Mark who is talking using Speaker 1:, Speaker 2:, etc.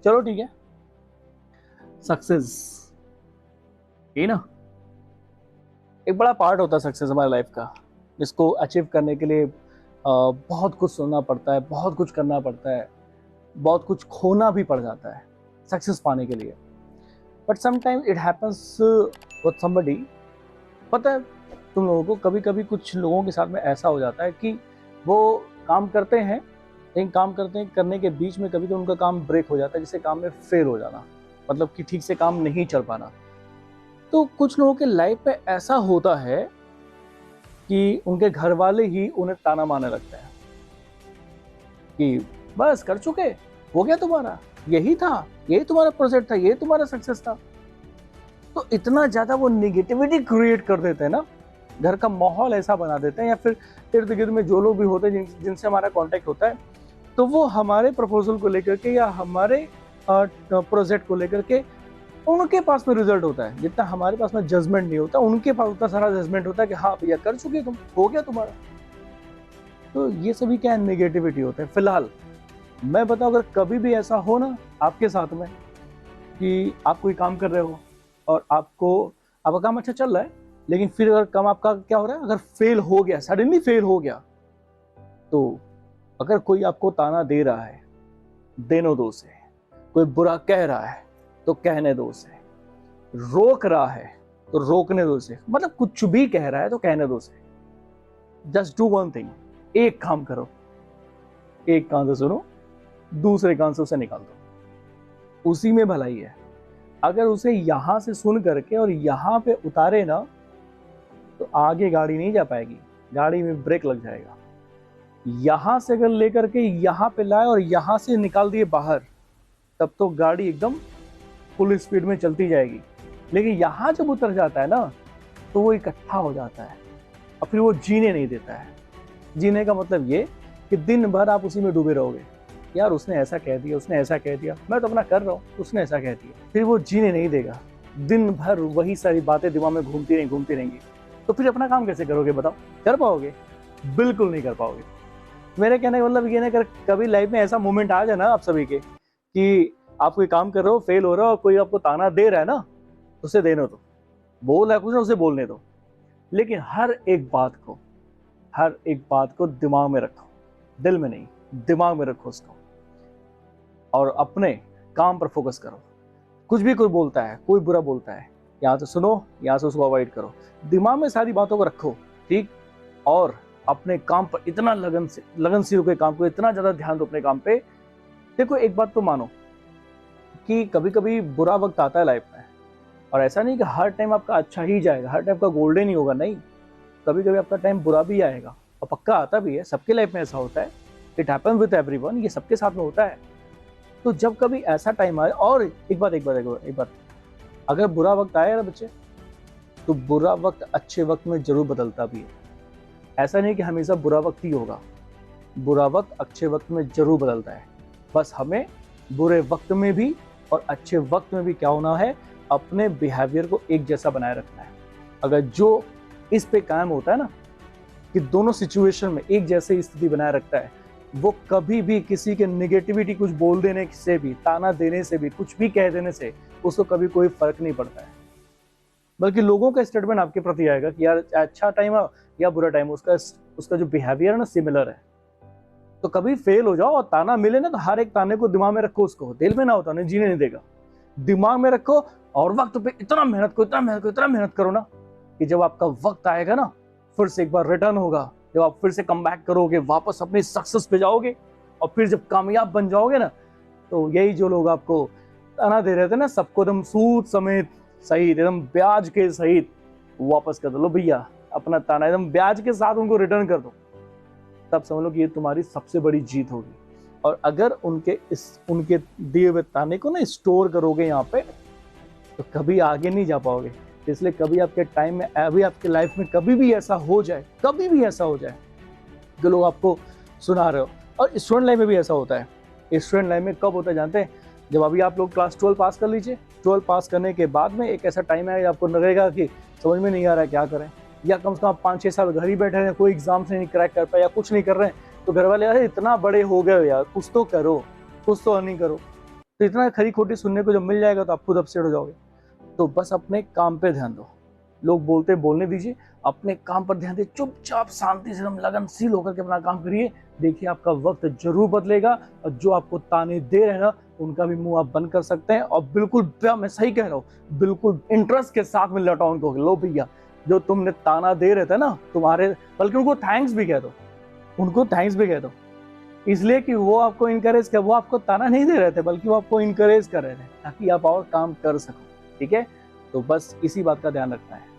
Speaker 1: चलो ठीक है, सक्सेस ये ना एक बड़ा पार्ट होता है सक्सेस हमारी लाइफ का, जिसको अचीव करने के लिए बहुत कुछ सुनना पड़ता है, बहुत कुछ करना पड़ता है, बहुत कुछ खोना भी पड़ जाता है सक्सेस पाने के लिए। But sometimes it happens with somebody. पता है तुम लोगों को, कभी कभी कुछ लोगों के साथ में ऐसा हो जाता है कि वो काम करते हैं, लेकिन काम करते हैं करने के बीच में कभी तो उनका काम ब्रेक हो जाता है, जिससे काम में फेल हो जाना, मतलब कि ठीक से काम नहीं चल पाना। तो कुछ लोगों के लाइफ में ऐसा होता है कि उनके घर वाले ही उन्हें ताना मारने लगते हैं कि बस कर चुके, हो गया तुम्हारा, यही था, यही तुम्हारा प्रोजेक्ट था, यही तुम्हारा सक्सेस था। तो इतना ज्यादा वो निगेटिविटी क्रिएट कर देते हैं ना, घर का माहौल ऐसा बना देते हैं, या फिर इर्द गिर्द में जो लोग भी होते हैं जिनसे हमारा कांटेक्ट होता है, तो वो हमारे प्रपोजल को लेकर के या हमारे प्रोजेक्ट को लेकर के उनके पास में रिजल्ट होता है। जितना हमारे पास में जजमेंट नहीं होता, उनके पास उतना सारा जजमेंट होता है कि हाँ भैया कर चुके तुम, हो गया तुम्हारा। तो ये सभी क्या नेगेटिविटी होता है। फिलहाल मैं बताऊं, अगर कभी भी ऐसा हो ना आपके साथ में कि आप कोई काम कर रहे हो और आपका काम अच्छा चल रहा है, लेकिन फिर अगर काम आपका क्या हो रहा है, अगर फेल हो गया, सडनली फेल हो गया, तो अगर कोई आपको ताना दे रहा है, देने दो उसे। कोई बुरा कह रहा है तो कहने दो उसे। रोक रहा है तो रोकने दो उसे। मतलब कुछ भी कह रहा है तो कहने दो उसे। जस्ट डू वन थिंग, एक काम करो, एक कान से सुनो, दूसरे कान से उसे निकाल दो, उसी में भलाई है। अगर उसे यहां से सुन करके और यहां पे उतारे ना, तो आगे गाड़ी नहीं जा पाएगी, गाड़ी में ब्रेक लग जाएगा। यहां से अगर लेकर के यहां पे लाए और यहां से निकाल दिए बाहर, तब तो गाड़ी एकदम फुल स्पीड में चलती जाएगी। लेकिन यहां जब उतर जाता है ना, तो वो इकट्ठा हो जाता है और फिर वो जीने नहीं देता है। जीने का मतलब ये कि दिन भर आप उसी में डूबे रहोगे। यार उसने ऐसा कह दिया, उसने ऐसा कह दिया, मैं तो अपना कर रहा हूँ, उसने ऐसा कह दिया। फिर वो जीने नहीं देगा, दिन भर वही सारी बातें दिमाग में घूमती रहेंगी। तो फिर अपना काम कैसे करोगे बताओ? कर पाओगे? बिल्कुल नहीं कर पाओगे। मेरे कहने का मतलब ये ना, अगर कभी लाइफ में ऐसा मोमेंट आ जाए ना आप सभी के कि आप कोई काम कर रहे हो, फेल हो रहा हो, और कोई आपको ताना दे रहा है ना, उसे देने दो। बोल रहा है कुछ ना, उसे बोलने दो। लेकिन हर एक बात को दिमाग में रखो, दिल में नहीं, दिमाग में रखो उसको, और अपने काम पर फोकस करो। कुछ भी कोई बोलता है, कोई बुरा बोलता है, यहाँ से सुनो, यहाँ से उसको अवॉइड करो। दिमाग में सारी बातों को रखो, ठीक। और अपने काम पर इतना लगन से होकर काम को, इतना ज्यादा ध्यान दो अपने काम पे। देखो एक बात तो मानो कि कभी कभी बुरा वक्त आता है लाइफ में, और ऐसा नहीं कि हर टाइम आपका अच्छा ही जाएगा, हर टाइम का गोल्डन ही होगा, नहीं। कभी कभी आपका टाइम बुरा भी आएगा, और पक्का आता भी है, सबके लाइफ में ऐसा होता है। इट हैपन विद एवरीवन, ये सबके साथ में होता है। तो जब कभी ऐसा टाइम आए, और एक बात, अगर बुरा वक्त आए ना बच्चे, तो बुरा वक्त अच्छे वक्त में जरूर बदलता भी है। ऐसा नहीं कि हमेशा बुरा वक्त ही होगा, बुरा वक्त अच्छे वक्त में जरूर बदलता है। बस हमें बुरे वक्त में भी और अच्छे वक्त में भी क्या होना है, अपने बिहेवियर को एक जैसा बनाए रखना है। अगर जो इस पे कायम होता है ना, कि दोनों सिचुएशन में एक जैसे स्थिति बनाए रखता है, वो कभी भी किसी के नेगेटिविटी कुछ बोल देने से भी, ताना देने से भी, कुछ भी कह देने से उसको कभी कोई फर्क नहीं पड़ता है। बल्कि लोगों का स्टेटमेंट आपके प्रति आएगा कि यार अच्छा टाइम है या बुरा टाइम, उसका जो बिहेवियर है ना सिमिलर है। तो कभी फेल हो जाओ और ताना मिले ना, तो हर एक ताने को दिमाग में रखो, उसको दिल में ना होता, नहीं जीने नहीं देगा। दिमाग में रखो, और वक्त पे इतना मेहनत करो ना, कि जब आपका वक्त आएगा ना, फिर से एक बार रिटर्न होगा, जब आप फिर से कम बैक करोगे, वापस अपनी सक्सेस पे जाओगे, और फिर जब कामयाब बन जाओगे ना, तो यही जो लोग आपको ताना दे रहे थे ना, सबको एकदम सूद समेत सहित, एकदम ब्याज के सहित वापस कर दो। लो भैया, अपना ताना एकदम ब्याज के साथ उनको रिटर्न कर दो। तब समझ लो कि ये तुम्हारी सबसे बड़ी जीत होगी। और अगर उनके दिए हुए ताने को ना स्टोर करोगे यहाँ पे, तो कभी आगे नहीं जा पाओगे। इसलिए कभी आपके टाइम में, अभी आपके लाइफ में कभी भी ऐसा हो जाए कि लोग आपको सुना रहे हो, और स्टूडेंट लाइफ में भी ऐसा होता है। स्टूडेंट लाइफ में कब होता है जानते हैं? जब अभी आप लोग क्लास 12 पास कर लीजिए, 12 पास करने के बाद में एक ऐसा टाइम आएगा, आपको लगेगा कि समझ में नहीं आ रहा है क्या करें, या कम से कम 5-6 साल घर ही बैठे हैं, कोई एग्जाम से नहीं क्रैक कर पाए या कुछ नहीं कर रहे हैं, तो घर वाले, अरे इतना बड़े हो गए हो यार, कुछ तो करो, कुछ तो अर्निंग करो। तो इतना खरी खोटी सुनने को जब मिल जाएगा तो आप खुद अपसेट हो जाओगे। तो बस अपने काम पे ध्यान दो, लोग बोलते बोलने दीजिए, अपने काम पर ध्यान दे, चुपचाप शांति से एकदम लगनशील होकर के अपना काम करिए। देखिए आपका वक्त जरूर बदलेगा, और जो आपको ताने दे रहे हैं ना, उनका भी मुंह आप बंद कर सकते हैं। और बिल्कुल मैं सही कह रहा हूँ, बिल्कुल इंटरेस्ट के साथ में लौटाओ उनको, लो भैया जो तुमने ताना दे रहे थे ना तुम्हारे, बल्कि उनको थैंक्स भी कह दो, उनको थैंक्स भी कह दो, इसलिए कि वो आपको इनकरेज कर, वो आपको ताना नहीं दे रहे थे बल्कि वो आपको इनकरेज कर रहे थे ताकि आप और काम कर सको। ठीक है, तो बस इसी बात का ध्यान रखना है।